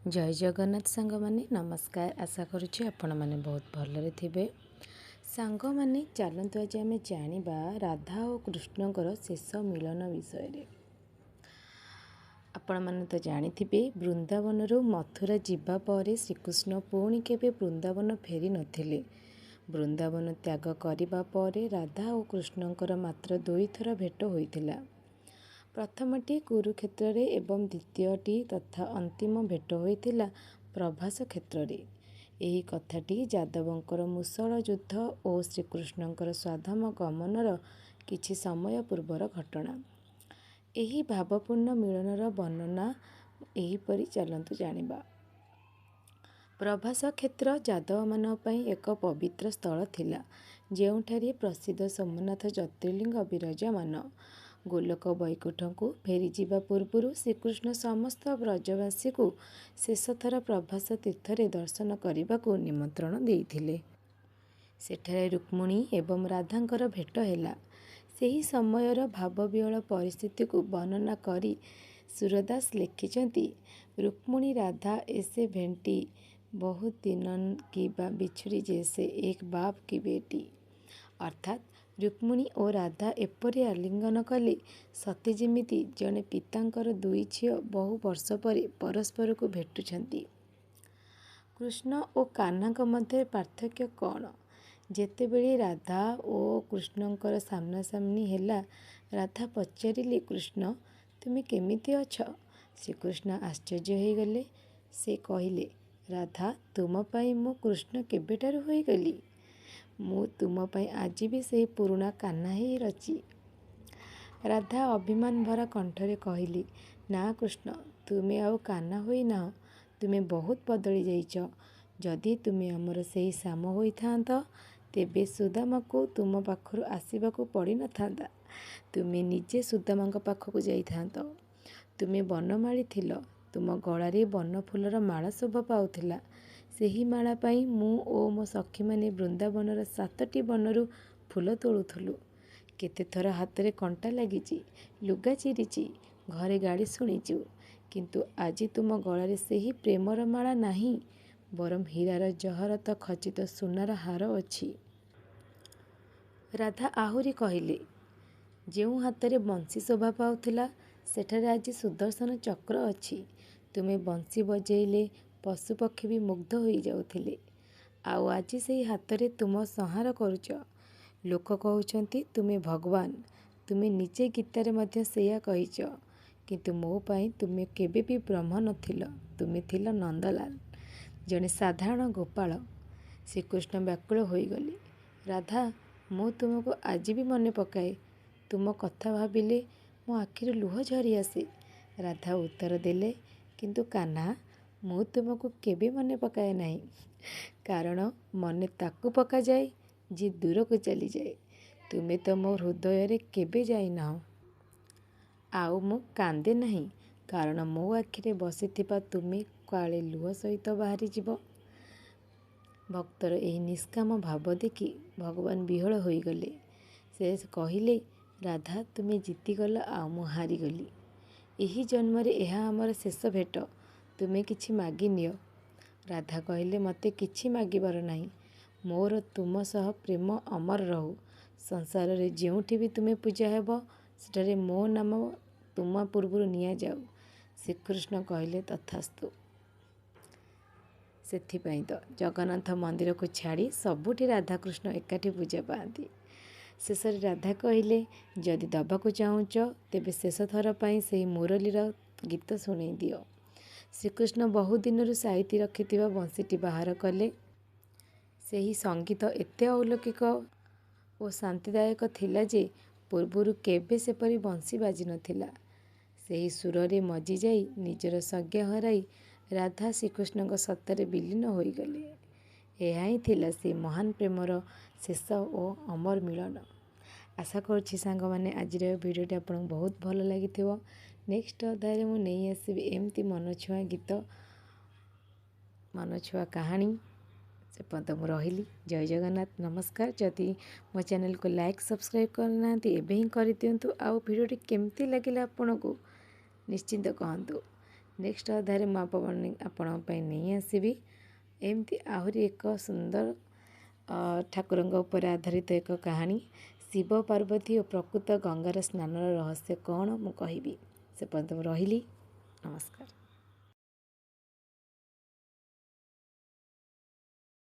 जय जगन्नाथ सांग माने नमस्कार। आशा करुच्ची आपण मैंने बहुत भलरे थे। सांग माने चलतु आज आम जाना राधा और कृष्णकर शेष मिलन विषय। आपण मैंने तो जानी वृंदावन मथुरा जीवा पर श्रीकृष्ण पुणी केवे वृंदावन फेरी नथिले। वृंदावन त्याग करने पर राधा और कृष्णकर मात्र 2 थर भेट होइथिला। प्रथमटी कुरुक्षेत्र रे एवं द्वितीयटी तथा अंतिम भेट होइथिला प्रभास क्षेत्र रे। एही कथाटी यादवंकर मुसल युद्ध और श्रीकृष्णकर स्वाधम गमनर किछि समय पूर्वर घटना। एही भावपूर्ण मिलनर वर्णना एहीपरि चलन्तु जानिबा। प्रभास क्षेत्र यादव मान पई एक पवित्र स्थल थिला, जेउठारे प्रसिद्ध सोमनाथ ज्योतिर्लिंग विराजमान। गोलोक वैकुंठ को फेरी जावा पूर्व श्रीकृष्ण समस्त ब्रजवासी को शेष थर प्रभास तीर्थ रे दर्शन करने को निमंत्रण देइथिले। सेठारे रुक्मिणी एवं राधांकर भेट हैला। सेही समयर भावविहल परिस्थिति को वर्णना करी सूरदास लिखिछंती, रुक्मिणी राधा ऐसे भेंटी बहुत दिन की बिछुड़ी जैसे एक बाप की बेटी। अर्थात रुक्मिणी और राधा एपरी आलिंगन कले सते जेमिति जड़े पितांकर 2 झील बहु वर्ष पर परस्पर को भेटुछंती। कृष्ण और कान्हा मध्य पार्थक्य कौन? जेतेबेले राधा और कृष्णंकर सामना सामनी हैला, राधा पचारिले, कृष्ण तुमे केमिति अछ? श्रीकृष्ण आश्चर्य हो गले। से कहिले, राधा तुम पाई मु कृष्ण केबेटारू होई गली। मु तुम पाई आज भी से पुराणा कान्हा ही रची। राधा अभिमान भरा कंठरे कहली, ना कृष्ण तुमे आउ कान्हा होई ना, तुमे बहुत बदली जाइछ। जदि तुमे आमर सेही साम होई थांत तेबे सुदामा को तुम पाखरु आसीबाकू पड़ी न थांता। तुमे निजे सुदामा पाखकू जाई थांत। तुमे बनमाली थिल, तुम गलारे बन फूलर माला शोभा पाउथिला। सेही माला पाई मु ओ मो सखी माने वृंदावनर 7टी बनरू फूल तोलुथुलु। केते थर हाथ रे कंटा लागिची, लुगा चिरिची, घरे गाड़ी शुणीचु, किंतु आजी तुम गलारे सेही प्रेमर माला नाही, बरम हीरार जहरत खचित सुनार हार अछि। राधा आहुरी कहिले, जेउ हाथ रे बंशी शोभा पाउथिला सेठारे आज सुदर्शन चक्र अछि। तुमे बंशी बजेइले पशुपक्षी भी मुग्ध होई जाउथिले, आउ आज सेही हाथ रे तुम संहार करुच। लोक कहउछंती तुमे भगवान, तुमे निजे गीतारे मध्य सेया कहिच, किंतु मो पाई तुमे केबे भी ब्रह्म नथिल, तुमे थिल नंदलाल, जने साधारण गोपाल। श्रीकृष्ण व्याकुल होईगले, राधा मु तुमको आज भी मने पकाए, तुम कथा भाबिले मो आखिर लुह झरी आसे। राधा उत्तर देले, किंतु कान्हा मु तुमको केबे मने पकाए नहीं, कारण मने ताकू पका जाए जी दूर को चली जाए। तुमे तो मो हृदय रे केबे जाई ना। आउ मु कांदे नहीं, कारण मो आखिरे बसिथिबा तुमे काले लुह सहित बाहरी जीव। भक्तर एही निष्काम भाव देखि भगवान विहल होई गले। से कहिले, राधा तुमे जीतीगल आ मु हारीगली। एही जन्म रे एहा हमर शेष भेट, तुमे किछि मागी नियो। राधा कहिले, मते किछि मागिबार नाही, मोर तुम सह प्रेम अमर रहू। संसार रे जेउठी भी तुमे पूजा हेब सेठारे मो नाम तुम पूर्वरु निया जाऊ। श्रीकृष्ण कहिले, तथास्तु। सेथिपाई तो जगन्नाथ मंदिर को छाड़ी सबुठी राधाकृष्ण एकाठी पूजा पाती। शेष राधा कहिले, जदि दबाकू चाहूच तेबे शेष थर पाई सेही मुरलीर गीत शुणई दियो। श्रीकृष्ण बहु दिन साइती रखिथिबा बंशीटी बाहर कले। सेही संगीत एते अलौकिक और शांतिदायक थिला जे पूर्वरु केबे सेपरी बंशी बाजी नथिला। सेही सुररे मजी जाई निजर संज्ञा हराई राधा श्रीकृष्ण सत्तारे विलीन होई गले। एहा ही थिला से महान प्रेमर शेष और अमर मिलन। आशा करछि सांग माने आज भिडियोटी आपको बहुत भल लगी। नेक्स्ट अध्याय मु नहीं आसबि एमती मनछुआ गीत, मनछुआ कहानी। से पर्यंत मु रहिली। जय जगन्नाथ, नमस्कार। जदि मो चैनल को लाइक सब्सक्राइब करना एबे ही कर दिंतु। आउ भिडियोटी केमती लगिला आपको निश्चिंत कहतु। ନେକ୍ସଟ ଅଧ୍ୟାୟରେ ମୁଁ ଆପଣଙ୍କ ପାଇଁ ନେଇ ଆସିବି ଏମିତି ଆହୁରି ଏକ ସୁନ୍ଦର ଠାକୁରଙ୍କ ଉପରେ ଆଧାରିତ ଏକ କାହାଣୀ। ଶିବ ପାର୍ବତୀ ଓ ପ୍ରକୃତ ଗଙ୍ଗାର ସ୍ନାନର ରହସ୍ୟ କ'ଣ ମୁଁ କହିବି। ସେ ପର୍ଯ୍ୟନ୍ତ ମୁଁ ରହିଲି। ନମସ୍କାର।